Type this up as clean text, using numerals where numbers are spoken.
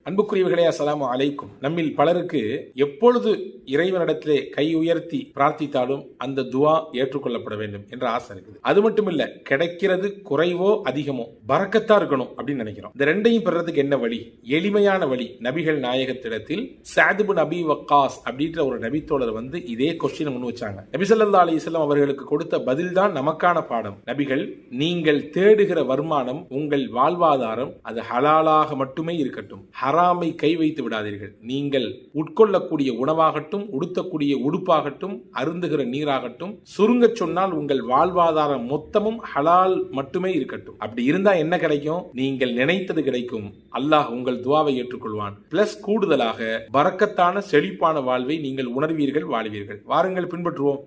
அன்புக்குரியவர்களே, அஸ்ஸலாமு அலைக்கும். நம்மில் பலருக்கு எப்பொழுது இறைவனிடத்திலே கை உயர்த்தி பிரார்த்தித்தாலும் அந்த துவா ஏற்றுக்கொள்ளப்பட வேண்டும் என்ற ஆசை இருக்குது. அது மட்டும் இல்ல, கிடைக்கிறது குறைவோ அதிகமோ பரக்கத்தா இருக்கணும் அப்படின்னு நினைக்கிறோம். இந்த ரெண்டையும் பெறறதுக்கு என்ன வழி? எளிமையான வழி. நபிகள் நாயகத்திடத்தில் சஅத் இப்னு அபி வக்காஸ் அப்படின்ற ஒரு நபித்தோழர் இதே கொஸ்டின் முன் வச்சாங்க. நபி ஸல்லல்லாஹு அலைஹி வஸல்லம் அவர்களுக்கு கொடுத்த பதில் தான் நமக்கான பாடம். நபிகள், நீங்கள் தேடுகிற வருமானம், உங்கள் வாழ்வாதாரம் அது ஹலாலாக மட்டுமே இருக்கட்டும். ஹராமை கை வைத்து விடாதீர்கள். நீங்கள் உட்கொள்ளக்கூடிய உணவாகட்டும், உடுத்தக்கூடிய உடுப்பாகட்டும், அருந்துகிற நீராகட்டும், சுருங்க சொன்னால் உங்கள் வாழ்வாதாரம் மொத்தமும் ஹலால் மட்டுமே இருக்கட்டும். அப்படி இருந்தா என்ன கிடைக்கும்? நீங்கள் நினைத்தது கிடைக்கும். அல்லாஹ் உங்கள் துவாவை ஏற்றுக்கொள்வான். பிளஸ் கூடுதலாக பரக்கத்தான செழிப்பான வாழ்வை நீங்கள் உணர்வீர்கள், வாழ்வீர்கள். வாருங்கள், பின்பற்றுவோம்.